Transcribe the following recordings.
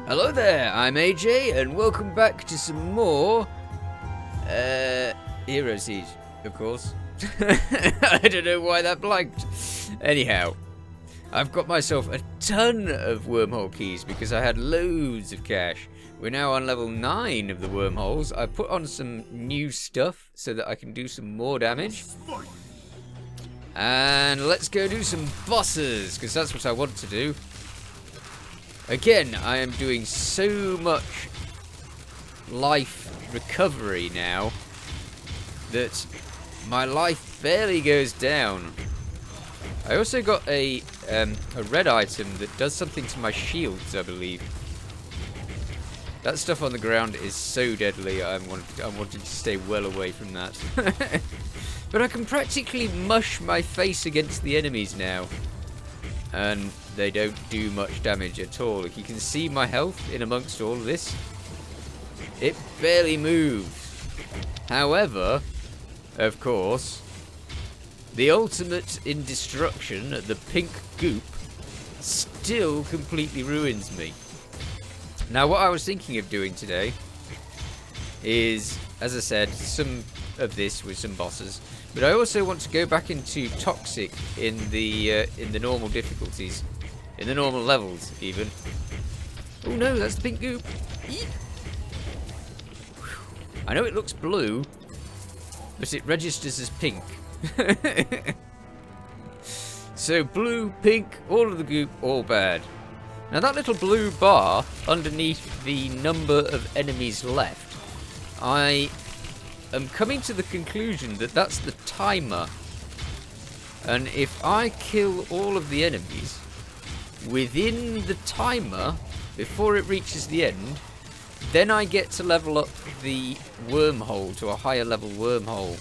Hello there, I'm AJ, and welcome back to some more, Hero Siege, of course. I don't know why that blanked. Anyhow, I've got myself a ton of wormhole keys because I had loads of cash. We're now on level 9 of the wormholes. I put on some new stuff so that I can do some more damage. And let's go do some bosses, because that's what I want to do. Again, I am doing so much life recovery now that my life barely goes down. I also got a red item that does something to my shields, I believe. That stuff on the ground is so deadly, I'm wanting to stay well away from that. But I can practically mush my face against the enemies now. And they don't do much damage at all. Like, you can see my health in amongst all of this. It barely moves. However, of course, the ultimate in destruction, the pink goop, still completely ruins me. Now, what I was thinking of doing today is, as I said, some of this with some bosses. But I also want to go back into toxic in the normal difficulties, in the normal levels even. Oh no, that's the pink goop. Eep. I know it looks blue, but it registers as pink. So blue, pink, all of the goop, all bad. Now that little blue bar underneath the number of enemies left, I'm coming to the conclusion that that's the timer. And if I kill all of the enemies within the timer before it reaches the end, then I get to level up the wormhole to a higher level wormhole.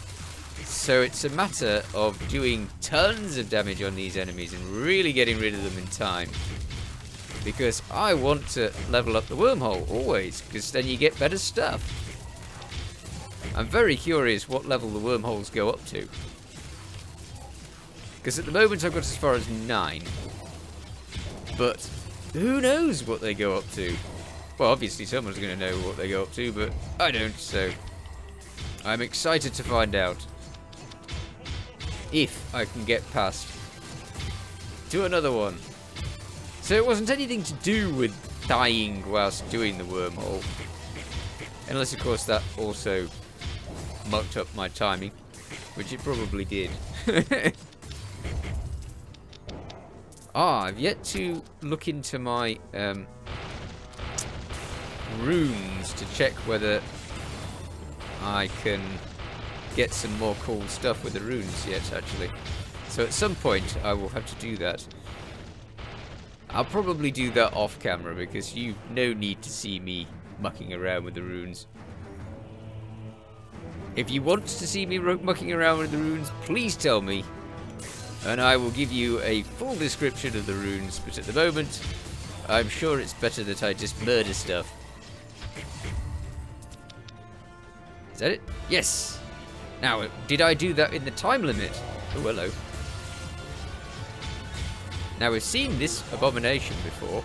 So it's a matter of doing tons of damage on these enemies and really getting rid of them in time. Because I want to level up the wormhole always, because then you get better stuff. I'm very curious what level the wormholes go up to. Because at the moment I've got as far as 9. But who knows what they go up to? Well, obviously someone's going to know what they go up to, but I don't, so I'm excited to find out. If I can get past to another one. So it wasn't anything to do with dying whilst doing the wormhole. Unless, of course, that also mucked up my timing, which it probably did. I've yet to look into my runes to check whether I can get some more cool stuff with the runes yet, actually. So at some point I will have to do that. I'll probably do that off camera because you've no need to see me mucking around with the runes. If you want to see me mucking around with the runes, please tell me, and I will give you a full description of the runes, but at the moment, I'm sure it's better that I just murder stuff. Is that it? Yes! Now, did I do that in the time limit? Oh, hello. Now, we've seen this abomination before.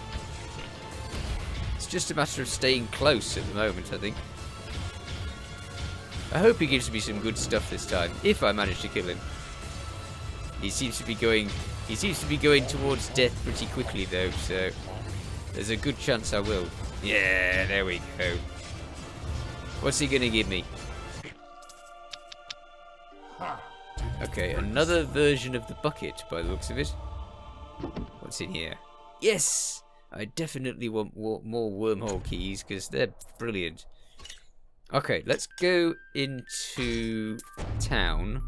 It's just a matter of staying close at the moment, I think. I hope he gives me some good stuff this time, if I manage to kill him. He seems to be going towards death pretty quickly though, so there's a good chance I will. Yeah, there we go. What's he gonna give me? Okay, another version of the bucket by the looks of it. What's in here? Yes! I definitely want more wormhole keys because they're brilliant. Okay, let's go into town,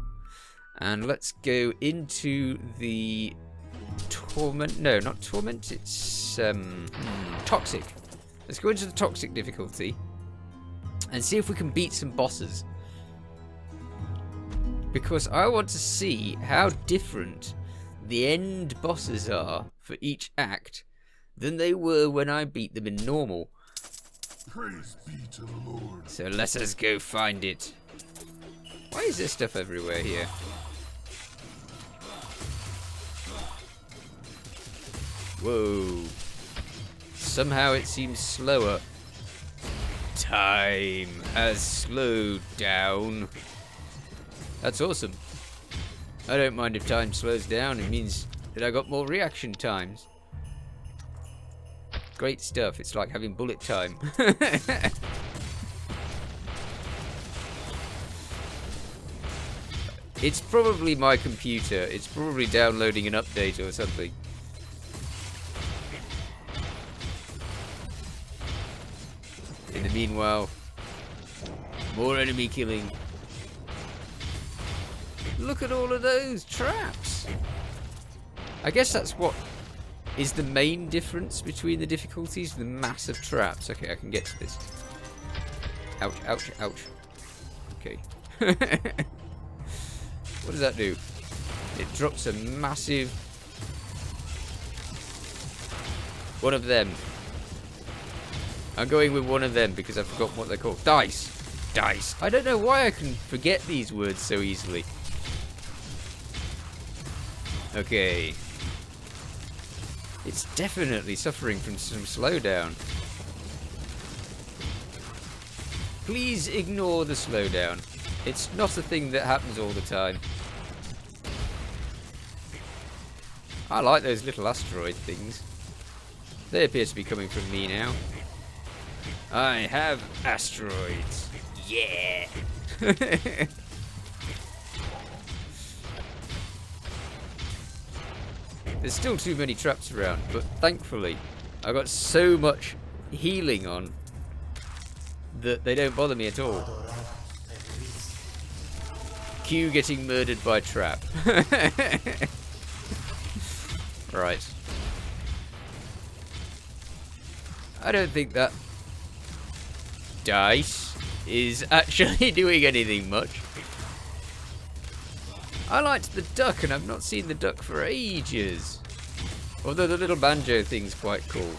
and let's go into the torment. No, not torment. It's toxic. Let's go into the toxic difficulty and see if we can beat some bosses. Because I want to see how different the end bosses are for each act than they were when I beat them in normal. Praise be to the Lord. So let us go find it. Why is there stuff everywhere here? Whoa. somehow it seems slower. Time has slowed down. That's awesome. I don't mind if time slows down. It means that I got more reaction times. Great stuff. It's like having bullet time. It's probably my computer. It's probably downloading an update or something. In the meanwhile, more enemy killing. Look at all of those traps. I guess that's what is the main difference between the difficulties, the mass of traps. Okay, I can get to this. Ouch, ouch, ouch. Okay. What does that do? It drops a massive... one of them. I'm going with one of them because I forgot what they're called. Dice! Dice! I don't know why I can forget these words so easily. Okay. It's definitely suffering from some slowdown. Please ignore the slowdown. It's not a thing that happens all the time. I like those little asteroid things. They appear to be coming from me now. I have asteroids. Yeah! There's still too many traps around, but thankfully I got so much healing on that they don't bother me at all. Q getting murdered by trap. Right. I don't think that dice is actually doing anything much. I liked the duck and I've not seen the duck for ages. Although the little banjo thing's quite cool.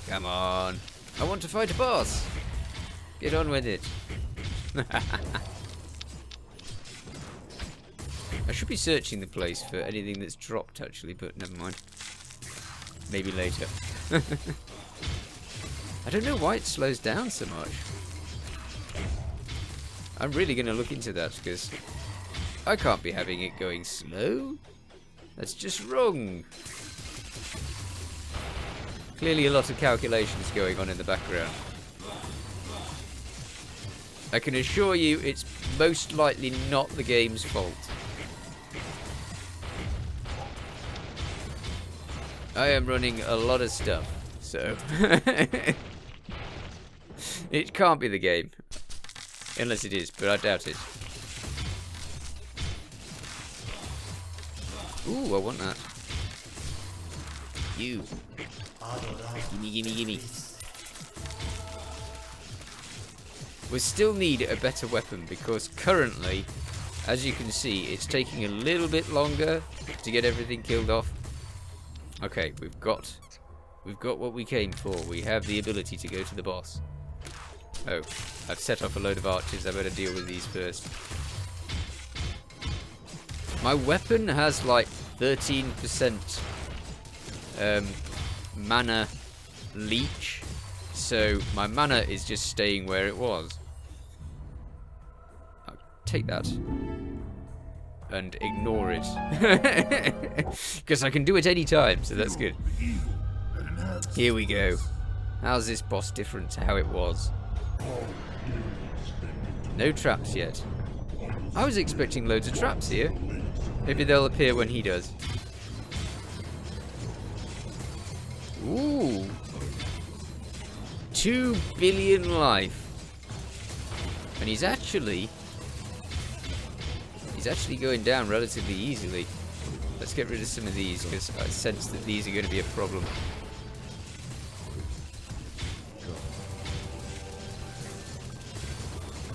Come on. I want to fight a boss. Get on with it. I should be searching the place for anything that's dropped actually, but never mind. Maybe later. I don't know why it slows down so much. I'm really going to look into that because I can't be having it going slow. That's just wrong. Clearly a lot of calculations going on in the background. I can assure you it's most likely not the game's fault. I am running a lot of stuff, so it can't be the game. Unless it is, but I doubt it. Ooh, I want that. You. Gimme, gimme, gimme. We still need a better weapon because currently, as you can see, it's taking a little bit longer to get everything killed off. Okay, we've got what we came for. We have the ability to go to the boss. Oh, I've set off a load of archers. I better deal with these first. My weapon has like 13% mana leech, so my mana is just staying where it was. I'll take that and ignore it because I can do it any time, so that's good. Here we go. How's this boss different to how it was? No traps yet. I was expecting loads of traps here. Maybe they'll appear when he does. Ooh. 2 billion life. And he's actually going down relatively easily. Let's get rid of some of these because I sense that these are going to be a problem.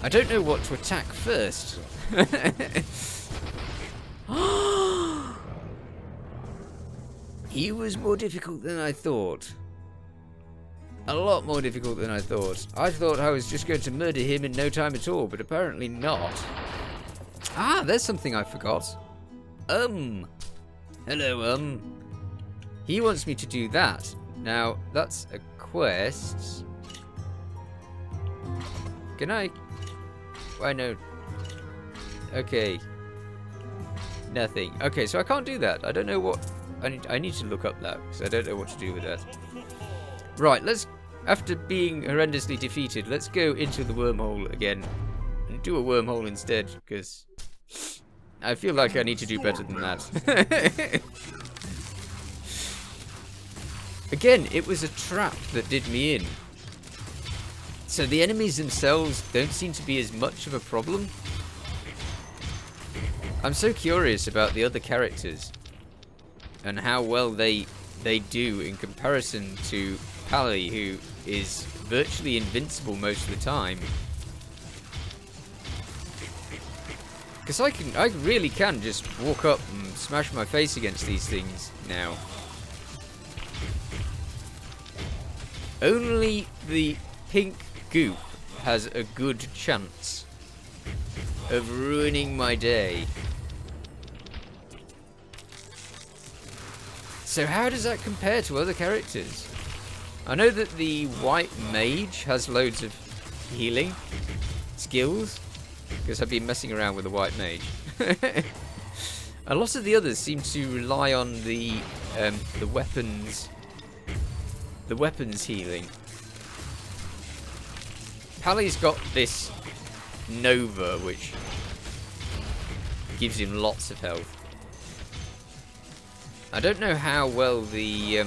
I don't know what to attack first. He was more difficult than I thought. A lot more difficult than I thought. I thought I was just going to murder him in no time at all, but apparently not. Ah, there's something I forgot. Hello, He wants me to do that. Now, that's a quest. Can I? Why no? Okay. Nothing. Okay, so I can't do that. I don't know what... I need to look up that, because I don't know what to do with that. Right, let's... After being horrendously defeated, let's go into the wormhole again. And do a wormhole instead, because... I feel like I need to do better than that. Again, it was a trap that did me in. So the enemies themselves don't seem to be as much of a problem. I'm so curious about the other characters and how well they do in comparison to Pally, who is virtually invincible most of the time. Because I really can just walk up and smash my face against these things now. Only the pink goop has a good chance of ruining my day. So how does that compare to other characters? I know that the white mage has loads of healing skills, because I've been messing around with the white mage. A lot of the others seem to rely on the weapons healing. Pally's got this Nova, which gives him lots of health. I don't know how well the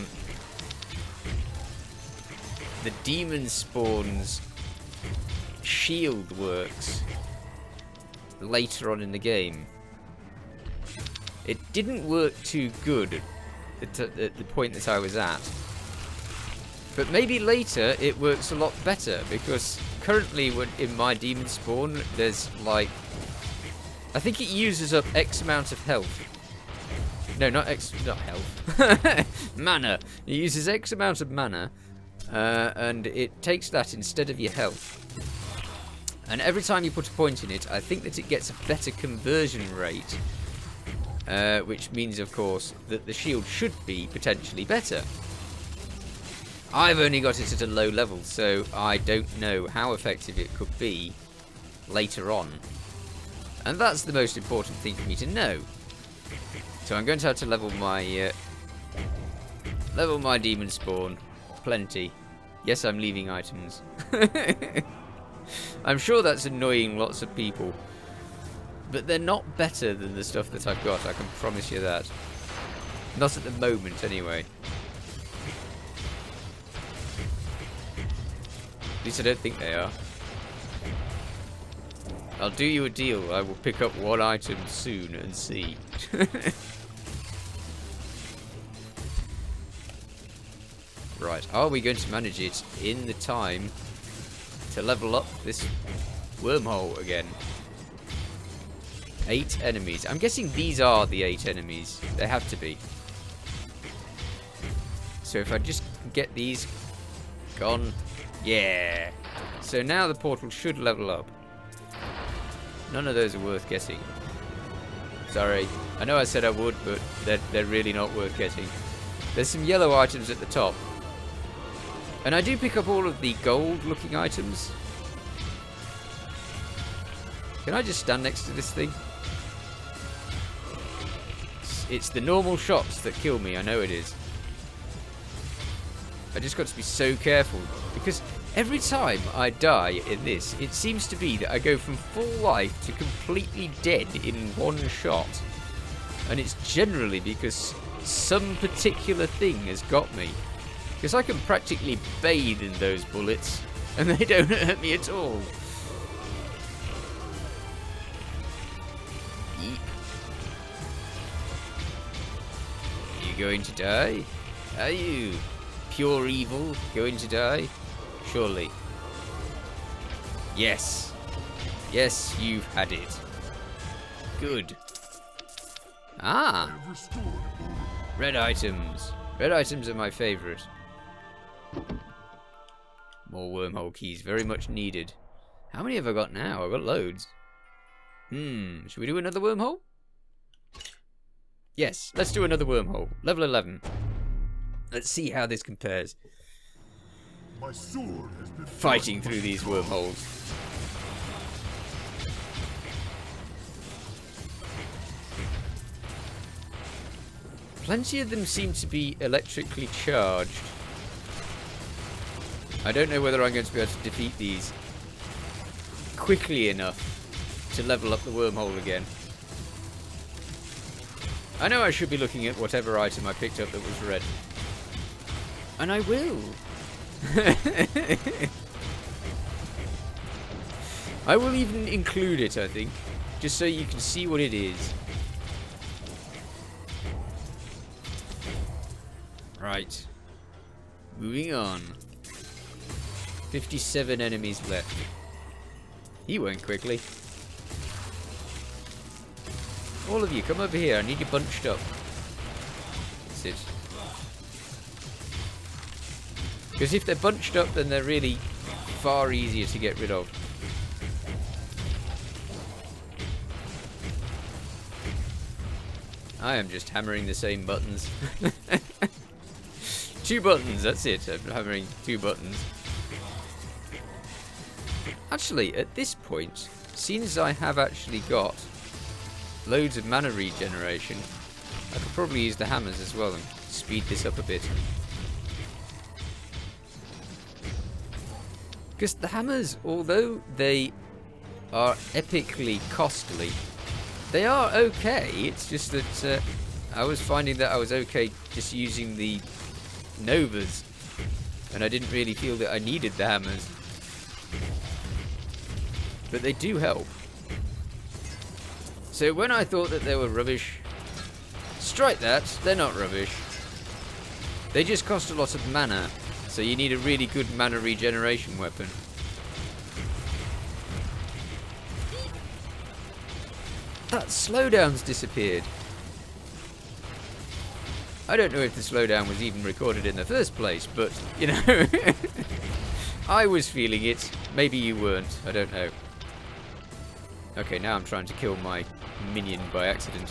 demon spawn's shield works later on in the game. It didn't work too good at the point that I was at. But maybe later it works a lot better, because currently in my demon spawn there's like... I think it uses up X amount of health. No, not health. Mana. It uses X amount of mana, and it takes that instead of your health. And every time you put a point in it, I think that it gets a better conversion rate, which means, of course, that the shield should be potentially better. I've only got it at a low level, so I don't know how effective it could be later on. And that's the most important thing for me to know. So I'm going to have to level my demon spawn plenty. Yes, I'm leaving items. I'm sure that's annoying lots of people, but they're not better than the stuff that I've got, I can promise you that. Not at the moment, anyway. At least I don't think they are. I'll do you a deal. I will pick up one item soon and see. Right, are we going to manage it in the time to level up this wormhole again? 8 enemies. I'm guessing these are the 8 enemies. They have to be. So if I just get these gone... Yeah! So now the portal should level up. None of those are worth getting. Sorry. I know I said I would, but they're really not worth getting. There's some yellow items at the top. And I do pick up all of the gold-looking items. Can I just stand next to this thing? It's the normal shots that kill me, I know it is. I just got to be so careful, because every time I die in this, it seems to be that I go from full life to completely dead in one shot. And it's generally because some particular thing has got me. Because I can practically bathe in those bullets, and they don't hurt me at all. Yeep. Are you going to die? Are you? Pure evil going to die? Surely. Yes. Yes, you've had it. Good. Ah! Red items. Red items are my favourite. More wormhole keys, very much needed. How many have I got now? I've got loads. Should we do another wormhole? Yes, let's do another wormhole. Level 11. Let's see how this compares. My sword has been Fighting through these wormholes. Plenty of them seem to be electrically charged. I don't know whether I'm going to be able to defeat these quickly enough to level up the wormhole again. I know I should be looking at whatever item I picked up that was red. And I will. I will even include it, I think, just so you can see what it is. Right. Moving on. 57 enemies left. He went quickly. All of you, come over here. I need you bunched up. That's it. Because if they're bunched up, then they're really far easier to get rid of. I am just hammering the same buttons. 2 buttons, that's it. I'm hammering 2 buttons. Actually, at this point, seeing as I have actually got loads of mana regeneration, I could probably use the hammers as well and speed this up a bit. Because the hammers, although they are epically costly, they are okay. It's just that I was finding that I was okay just using the Novas, and I didn't really feel that I needed the hammers. But they do help. So when I thought that they were rubbish, strike that, they're not rubbish. They just cost a lot of mana, so you need a really good mana regeneration weapon. That slowdown's disappeared. I don't know if the slowdown was even recorded in the first place, but, you know, I was feeling it. Maybe you weren't. I don't know. Okay, now I'm trying to kill my minion by accident.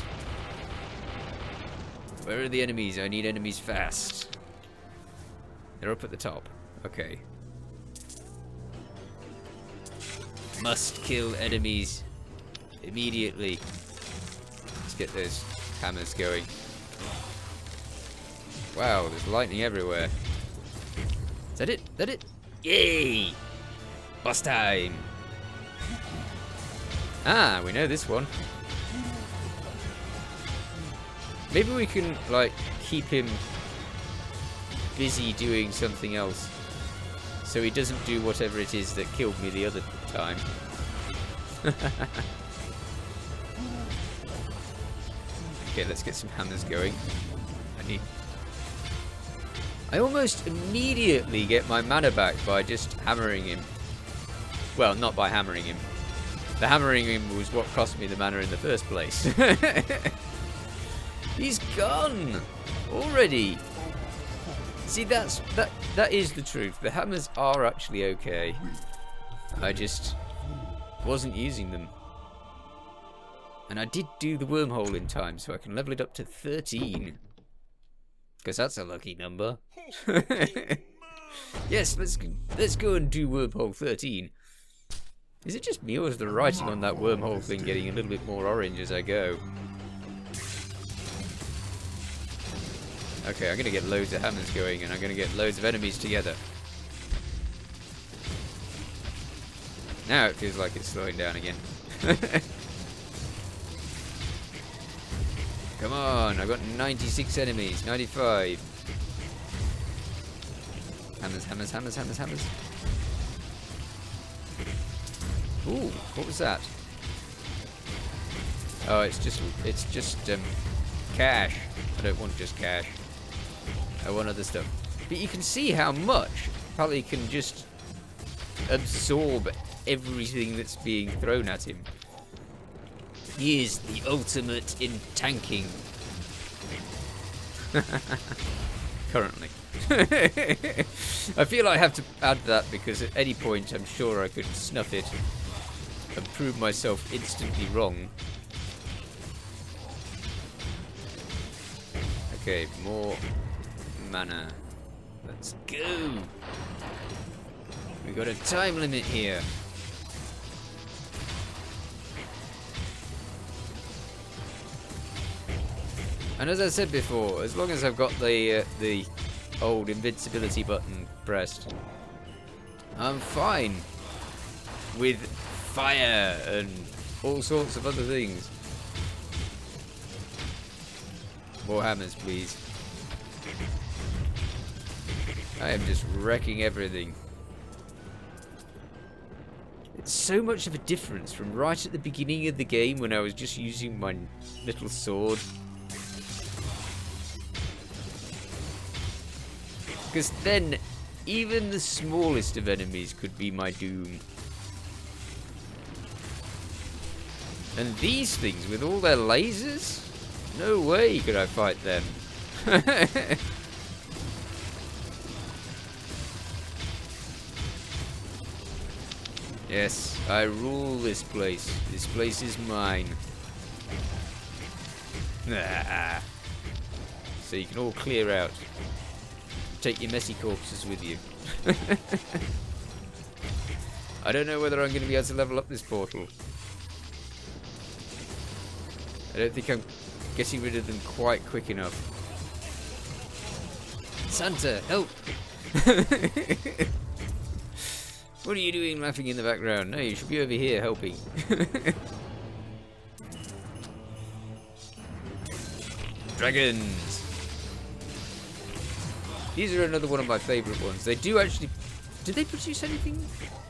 Where are the enemies? I need enemies fast. They're up at the top. Okay. Must kill enemies immediately. Let's get those hammers going. Wow, there's lightning everywhere. Is that it? Is that it? Yay! Boss time! Ah, we know this one. Maybe we can, like, keep him busy doing something else, so he doesn't do whatever it is that killed me the other time. Okay, let's get some hammers going. I almost immediately get my mana back by just hammering him. Well, not by hammering him. The hammering him was what cost me the mana in the first place. He's gone already. See, that is the truth. The hammers are actually okay. I just wasn't using them. And I did do the wormhole in time, so I can level it up to 13. Because that's a lucky number. Yes, let's go and do wormhole 13. Is it just me, or is the writing on that wormhole thing getting a little bit more orange as I go? Okay, I'm going to get loads of hammers going, and I'm going to get loads of enemies together. Now it feels like it's slowing down again. Come on, I've got 96 enemies, 95. Hammers, hammers, hammers, hammers, hammers. Ooh, what was that? Oh, it's just cash. I don't want just cash. I want other stuff. But you can see how much Pally can just absorb everything that's being thrown at him. He is the ultimate in tanking. Currently. I feel I have to add that because at any point I'm sure I could snuff it. and prove myself instantly wrong. Okay, more mana. Let's go. We got a time limit here. And as I said before, as long as I've got the old invincibility button pressed, I'm fine with fire and all sorts of other things. More hammers, please. I am just wrecking everything. It's so much of a difference from right at the beginning of the game when I was just using my little sword. Because then, even the smallest of enemies could be my doom. And these things, with all their lasers? No way could I fight them. Yes, I rule this place. This place is mine. Ah. So you can all clear out. Take your messy corpses with you. I don't know whether I'm going to be able to level up this portal. I don't think I'm getting rid of them quite quick enough. Santa, help! What are you doing laughing in the background? No, you should be over here helping. Dragons! These are another one of my favourite ones. They do actually... Did they produce anything?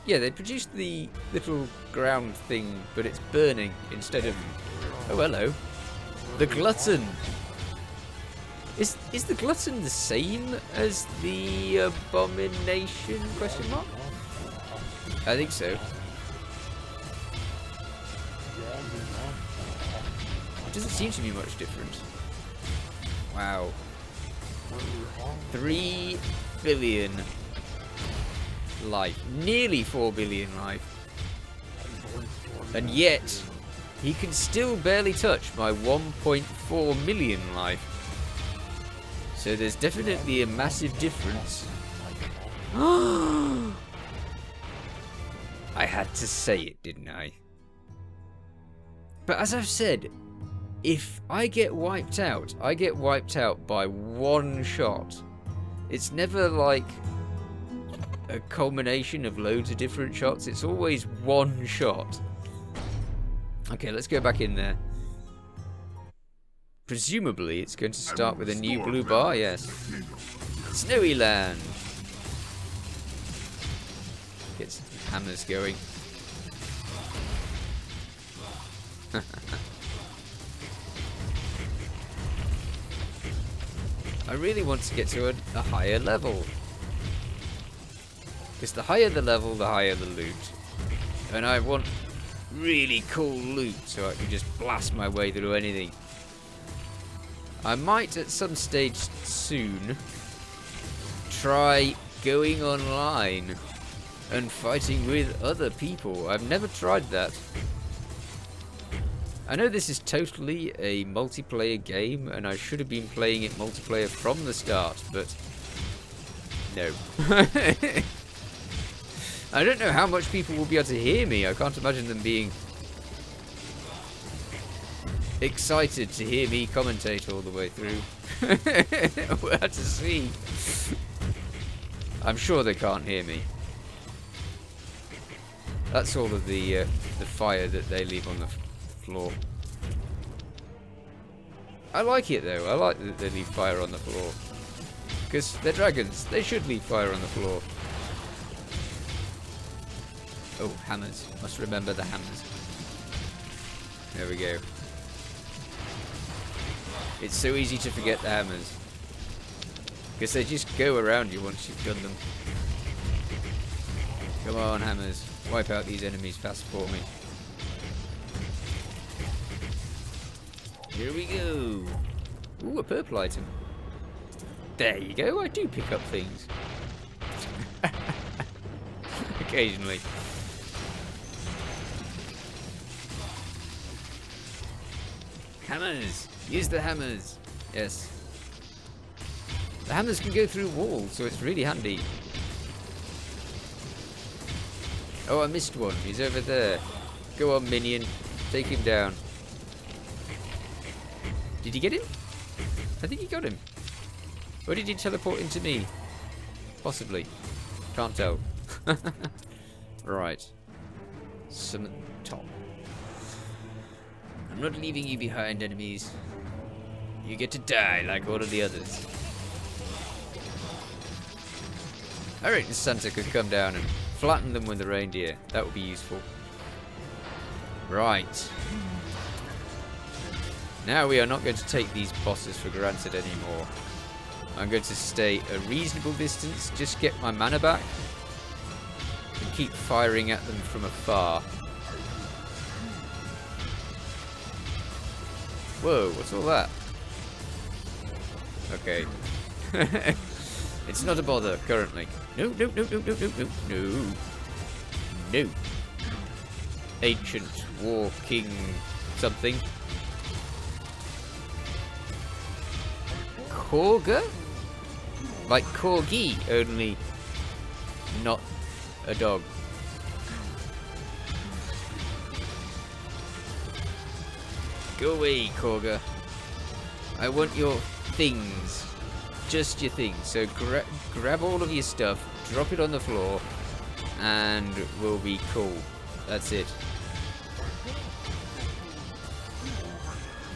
Yeah, they produced the little ground thing, but it's burning instead of... Oh, hello. The Glutton! Is the Glutton the same as the Abomination? Question mark? I think so. It doesn't seem to be much different. Wow. 3 billion life. Nearly 4 billion life. And yet, he can still barely touch my 1.4 million life. So there's definitely a massive difference. I had to say it, didn't I? But as I've said, if I get wiped out, I get wiped out by one shot. It's never like a culmination of loads of different shots. It's always one shot. Okay, let's go back in there. Presumably, it's going to start with a new blue bar, yes. Snowy Land. Get some hammers going. I really want to get to a higher level. Because the higher the level, the higher the loot. And I want really cool loot so I can just blast my way through anything. I might at some stage soon try going online and fighting with other people. I've never tried that. I know this is totally a multiplayer game and I should have been playing it multiplayer from the start, but no. I don't know how much people will be able to hear me. I can't imagine them being excited to hear me commentate all the way through. We'll have to see. I'm sure they can't hear me. That's all of the fire that they leave on the floor. I like it though. I like that they leave fire on the floor. Because they're dragons. They should leave fire on the floor. Oh, hammers. Must remember the hammers. There we go. It's so easy to forget the hammers. Because they just go around you once you've done them. Come on, hammers. Wipe out these enemies fast for me. Here we go. Ooh, a purple item. There you go. I do pick up things. Occasionally. Hammers! Use the hammers! Yes. The hammers can go through walls, so it's really handy. Oh, I missed one. He's over there. Go on, minion. Take him down. Did he get him? I think he got him. Or did he teleport into me? Possibly. Can't tell. Right. Summon top. I'm not leaving you behind, enemies. You get to die like all of the others. I reckon Santa could come down and flatten them with the reindeer. That would be useful. Right. Now we are not going to take these bosses for granted anymore. I'm going to stay a reasonable distance, just get my mana back, and keep firing at them from afar. Whoa, what's all that? Okay. It's not a bother currently. No, no, no, no, no, no, no, no. No. Ancient War King something. Korga? Like corgi, only not a dog. Go away, Korga. I want your things. Just your things. So grab all of your stuff, drop it on the floor, and we'll be cool. That's it.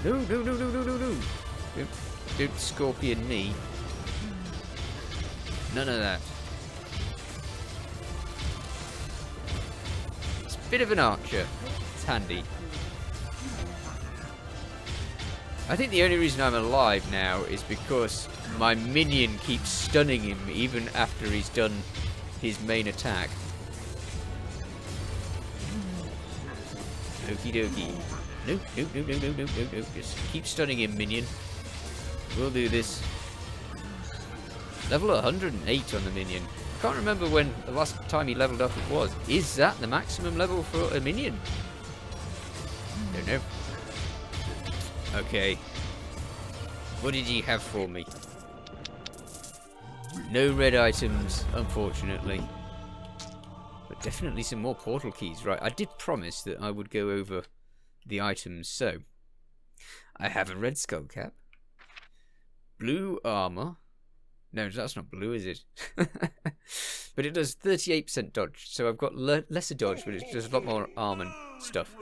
No, no, no, no, no, no, no. Don't scorpion me. None of that. It's a bit of an archer. It's handy. I think the only reason I'm alive now is because my minion keeps stunning him even after he's done his main attack. Okie dokie. No, no, no, no, no, no, no, no. Just keep stunning him, minion. We'll do this. Level 108 on the minion. I can't remember when the last time he leveled up it was. Is that the maximum level for a minion? Don't know. Okay. What did you have for me? No red items, unfortunately. But definitely some more portal keys. Right, I did promise that I would go over the items, so I have a red skull cap. Blue armor. No, that's not blue, is it? But it does 38% dodge, so I've got lesser dodge, but it does a lot more armor and stuff.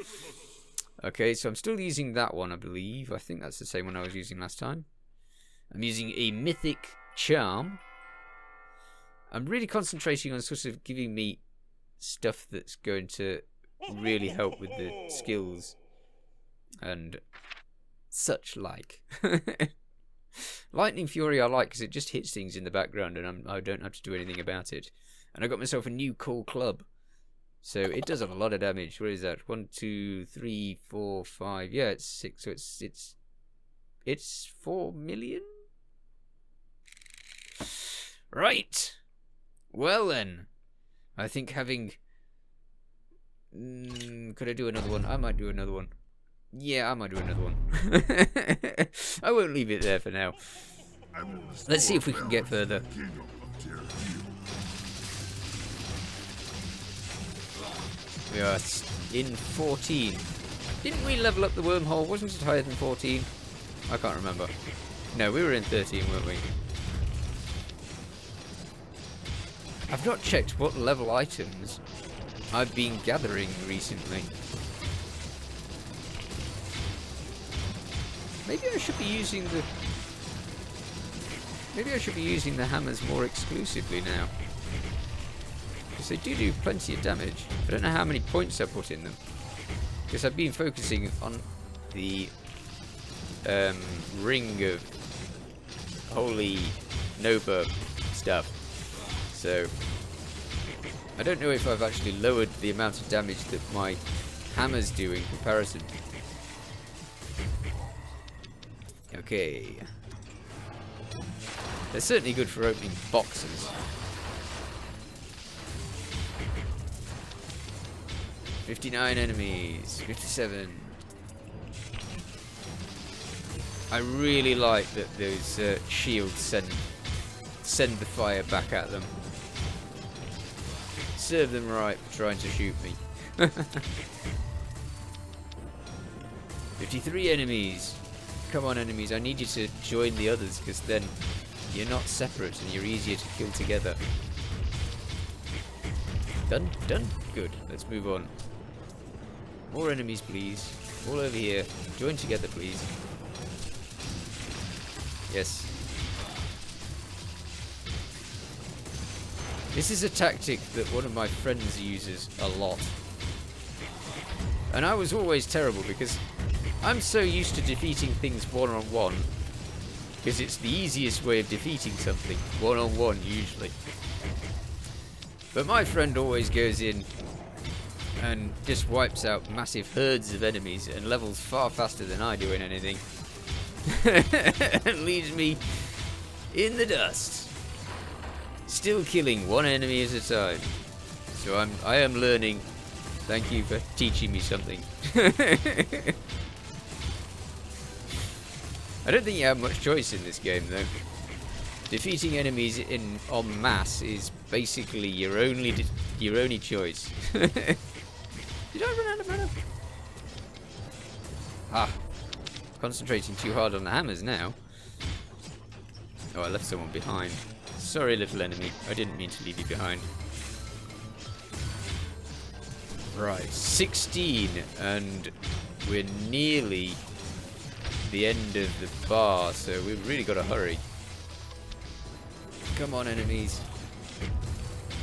Okay, so I'm still using that one, I believe. I think that's the same one I was using last time. I'm using a mythic charm. I'm really concentrating on sort of giving me stuff that's going to really help with the skills and such like. Lightning Fury I like because it just hits things in the background and I don't have to do anything about it. And I got myself a new cool club. So it does a lot of damage. What is that? 1, 2, 3, 4, 5. Yeah, it's 6. So it's 4 million. Right. Well then, I think having. Could I do another one? I might do another one. Yeah, I might do another one. I won't leave it there for now. Let's see if we can get further. We are in 14. Didn't we level up the wormhole? Wasn't it higher than 14? I can't remember. No, we were in 13, weren't we? I've not checked what level items I've been gathering recently. Maybe I should be using the... Maybe I should be using the hammers more exclusively now. Because they do plenty of damage. I don't know how many points I put in them. Because I've been focusing on the ring of holy Nova stuff. So I don't know if I've actually lowered the amount of damage that my hammers do in comparison. Okay. They're certainly good for opening boxes. 59 enemies. 57. I really like that those shields send the fire back at them. Serve them right for trying to shoot me. 53 enemies. Come on, enemies. I need you to join the others, because then you're not separate and you're easier to kill together. Done? Done? Good. Let's move on. More enemies, please. All over here. Join together, please. Yes. This is a tactic that one of my friends uses a lot. And I was always terrible because I'm so used to defeating things one-on-one. Because it's the easiest way of defeating something. One-on-one, usually. But my friend always goes in and just wipes out massive herds of enemies and levels far faster than I do in anything. And leaves me in the dust. Still killing one enemy at a time. So I am learning. Thank you for teaching me something. I don't think you have much choice in this game, though. Defeating enemies en masse is basically your only choice. Did I run out of mana? Ah, concentrating too hard on the hammers now. Oh, I left someone behind. Sorry, little enemy. I didn't mean to leave you behind. Right, 16, and we're nearly the end of the bar, so we've really got to hurry. Come on, enemies.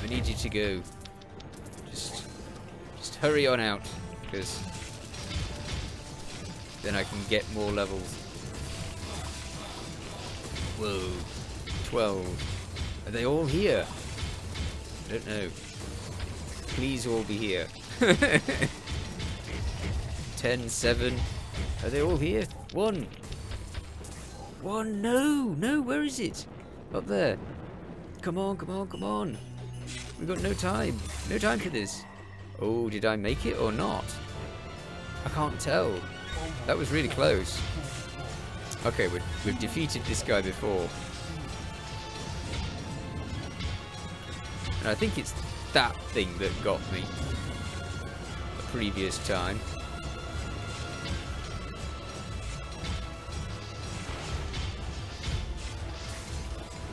I need you to go. Just hurry on out, because then I can get more levels. Whoa. 12. Are they all here? I don't know. Please all be here. 10, 7. Are they all here? 1. 1, no, where is it? Up there. Come on, come on, come on. We've got no time. No time for this. Oh, did I make it or not? I can't tell. That was really close. Okay, we've defeated this guy before. And I think it's that thing that got me the previous time.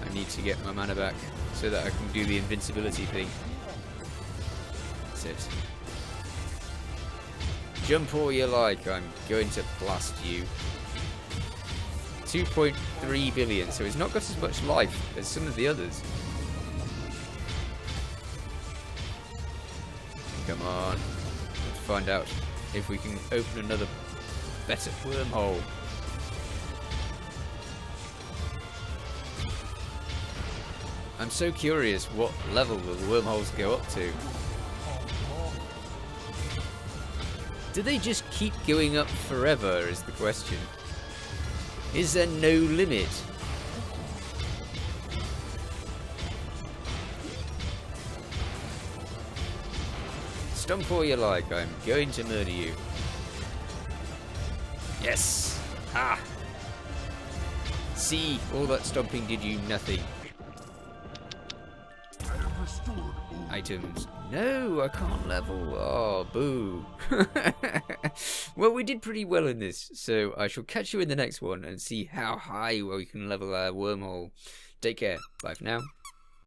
I need to get my mana back so that I can do the invincibility thing. That's it. Jump all you like, I'm going to blast you. 2.3 billion, so it's not got as much life as some of the others. Come on. Let's find out if we can open another better wormhole. I'm so curious what level will the wormholes go up to. Do they just keep going up forever is the question. Is there no limit? Stomp all you like, I'm going to murder you. Yes! Ah! See, all that stomping did you nothing. Items. No, I can't level. Oh, boo. Well, we did pretty well in this, so I shall catch you in the next one and see how high we can level our wormhole. Take care. Bye for now.